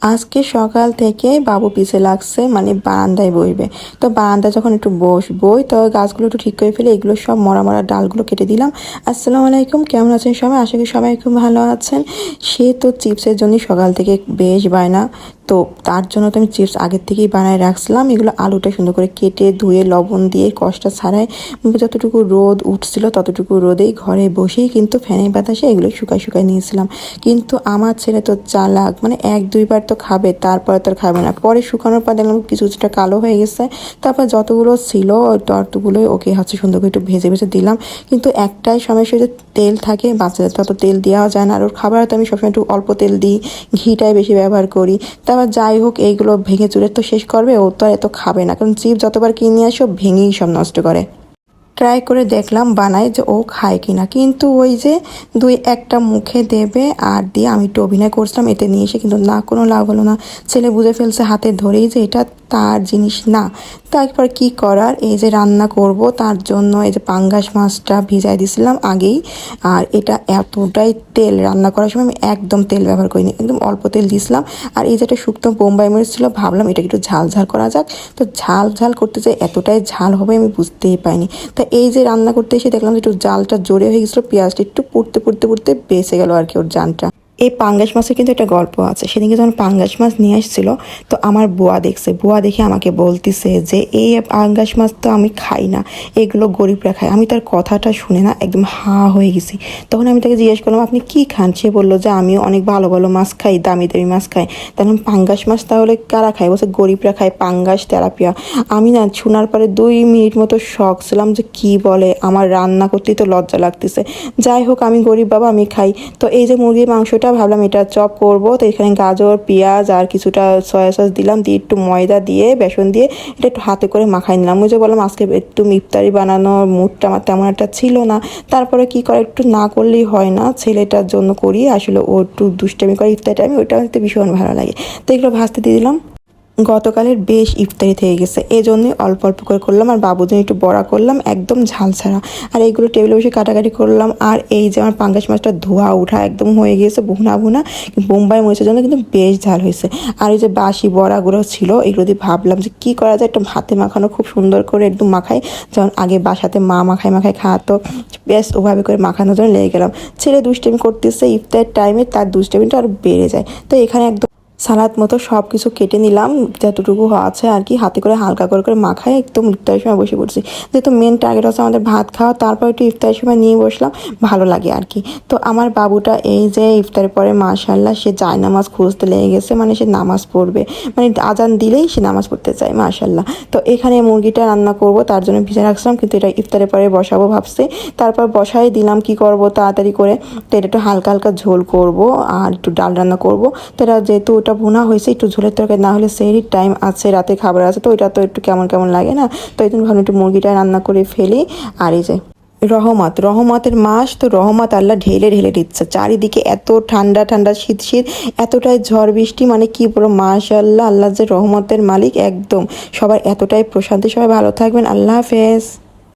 আজকে সকাল থেকে বাবু পিছে লাগছে, মানে বারান্দায় বসবে। তো বারান্দায় যখন একটু বসবই তো গাছগুলো একটু ঠিক করে ফেলে এগুলো সব মরা মরা ডালগুলো কেটে দিলাম। আসসালামু আলাইকুম, কেমন আছেন সবাই? আশা করি সবাই খুব ভালো আছেন। সে তো চিপসের জন্য সকাল থেকে বেশ বায়না, তো তার জন্য তো আমি চিপস আগের থেকেই বানায় রাখছিলাম। এগুলো আলুটা সুন্দর করে কেটে ধুয়ে লবণ দিয়ে কষটা ছাড়াই যতটুকু রোদ উঠছিল ততটুকু রোদেই ঘরে বসেই কিন্তু ফ্যানের বাতাসে এগুলো শুকায় নিয়েছিলাম। কিন্তু আমার ছেলে তো চালাক, মানে এক দুইবার তো খাবে, তারপরে তো আর খাবে না। পরে শুকানোর পর দেখলাম কিছুটা কালো হয়ে গেছে। তারপর যতগুলো ছিল ততগুলোই ওকে সুন্দর করে একটু ভেজে ভেজে দিলাম। কিন্তু একটাই সমস্যা, যে তেল থাকে, বাচ্চাদের তত তেল দেওয়া যায় না। আর ওর খাবার তো আমি সবসময় একটু অল্প তেল দিই, ঘিটাই বেশি ব্যবহার করি। তারপর যাই হোক, এইগুলো ভেঙে চুরে তো শেষ করবে, ও তো আর এত খাবে না, কারণ চিপস যতবার কিনে আসো ভেঙেই সব নষ্ট করে। ট্রাই করে দেখলাম বানাই যে ও খায় কিনা, কিন্তু ওই যে দুই একটা মুখে দেবে আর দিয়ে আমি একটু অভিনয় করছিলাম এতে নিয়ে এসে, কিন্তু না, কোনো লাভ হলো না। ছেলে বুঝে ফেলছে হাতে ধরেই যে এটা তার জিনিস না। তারপর কি করার, এই যে রান্না করব তার জন্য এই যে পাঙ্গাস মাছটা ভিজাই দিয়েছিলাম আগেই। আর এটা এতটাই তেল, রান্না করার সময় আমি একদম তেল ব্যবহার করিনি, একদম অল্প তেল দিয়েছিলাম। আর এই যেটা শুকনো বোম্বাই মরিচ ছিল, ভাবলাম এটা একটু ঝাল ঝাল করা যাক। তো ঝাল ঝাল করতে যে এতটাই ঝাল হবে আমি বুঝতেই পাইনি। তা এই যে রান্না করতে এসে দেখলাম যে একটু জালটা জোরে হয়ে গেছিলো, পেঁয়াজটা একটু পুড়তে বেঁচে গেল আর কি ওর জানটা। এই পাঙ্গাস মাছের কিন্তু একটা গল্প আছে। সেদিনকে যখন পাঙ্গাস মাছ নিয়ে আসছিল, তো আমার বুয়া দেখছে, বুয়া দেখে আমাকে বলতেছে যে এই পাঙ্গাস মাছ তো আমি খাই না, এগুলো গরিবরা খায়। আমি তার কথাটা শুনে না একদম হা হয়ে গেছি। তখন আমি তাকে জিজ্ঞেস করলাম আপনি কি খান? সে বললো যে আমি অনেক ভালো ভালো মাছ খাই, দামি দামি মাছ খাই। তখন পাঙ্গাস মাছ তাহলে কারা খায়? বলছে গরিবরা খায়, পাঙ্গাস, তেলাপিয়া। আমি না শোনার পরে 2 মিনিট মতো শখ ছিলাম যে কি বলে, আমার রান্না করতেই তো লজ্জা লাগতেছে। যাই হোক, আমি গরিব বাবা, আমি খাই। তো এই যে মুরগির মাংসটা ভাবলাম এটা চপ করব। তো এখানে গাজর, পেঁয়াজ আর কিছুটা সয়া সস দিলাম, দিয়ে একটু ময়দা দিয়ে বেসন দিয়ে এটা একটু হাতে করে মাখাই নিলাম। ওই যে বললাম আজকে একটু ইফতারি বানানোর মুডটা আমার তেমন একটা ছিল না। তারপরে কি করে, একটু না করলেই হয় না, ছেলেটার জন্য করি আসলে, ও একটু দুষ্টামি করে ইফতারি টাইমে, ওইটা হতে ভীষণ ভালো লাগে। তো এগুলো ভাজতে দিয়ে দিলাম। গতকালের বেশ ইফতারি থেকে গেছে, এই জন্যই অল্প অল্প করে করলাম। আর বাবুর জন্য একটু বড়া করলাম, একদম ঝাল ছাড়া। আর এইগুলো টেবিলে বসে কাটাকাটি করলাম। আর এই যে আমার পাঙ্গাস মাছটা ধোয়া উঠা একদম হয়ে গিয়েছে, ভুনা ভুনা। বোম্বাই মরিচের জন্য কিন্তু বেশ ঝাল হয়েছে। আর এই যে বাসি বড়াগুলো ছিল, এগুলো দিয়ে ভাবলাম যে কী করা যায়, একটু হাতে মাখানো খুব সুন্দর করে একদম মাখাই, যেমন আগে বাসাতে মা মাখায় খাওয়াতো, বেশ ওভাবে করে মাখানোর জন্য লেগে গেলাম। ছেলে দুষ্টামি করতেছে ইফতারের টাইমে, তার দুষ্টামিটা আরও বেড়ে যায়। তো এখানে একদম সালাদ মতো সব কিছু কেটে নিলাম, যতটুকু আছে আর কি, হাতে করে হালকা করে মাখায় একদম ইফতারের সময় বসে পড়ছি। যেহেতু মেন টার্গেট হচ্ছে আমাদের ভাত খাওয়া, তারপর একটু ইফতারের সময় নিয়ে বসলাম, ভালো লাগে আর কি। তো আমার বাবুটা এই যে ইফতারের পরে মাশাআল্লাহ সে জায়নামাজ খুঁজতে লেগে গেছে, মানে সে নামাজ পড়বে, মানে আজান দিলেই সে নামাজ পড়তে চায় মাশাআল্লাহ। তো এখানে মুরগিটা রান্না করব, তার জন্য ভিজে রাখছিলাম, কিন্তু এটা ইফতারের পরে বসাবো ভাবছি। তারপর বসাই দিলাম, কি করব তাড়াতাড়ি করে। তো এটা একটু হালকা হালকা ঝোল করব আর একটু ডাল রান্না করব। তো এটা যেহেতু ওটা ভুনা হয়েছে, একটু ঝোলের তরকারি না হলে সেহরির টাইম আছে, রাতে খাবার আছে, তো ওইটা তো একটু কেমন লাগে না। তো এই জন্য ভাবলাম একটু মুরগিটা রান্না করে ফেলি। আর এই যে রহমতের মাস, তো রহমত আল্লাহ ঢেলে ঢেলে দিচ্ছে চারিদিকে, এত ঠান্ডা ঠান্ডা শীত শীত, এতটাই ঝড় বৃষ্টি, মানে কি বলবো, মাশাআল্লাহ, আল্লাহ যে রহমতের মালিক একদম। সবার এতটাই প্রশান্তি। সবাই ভালো থাকবেন, আল্লাহ হাফেজ।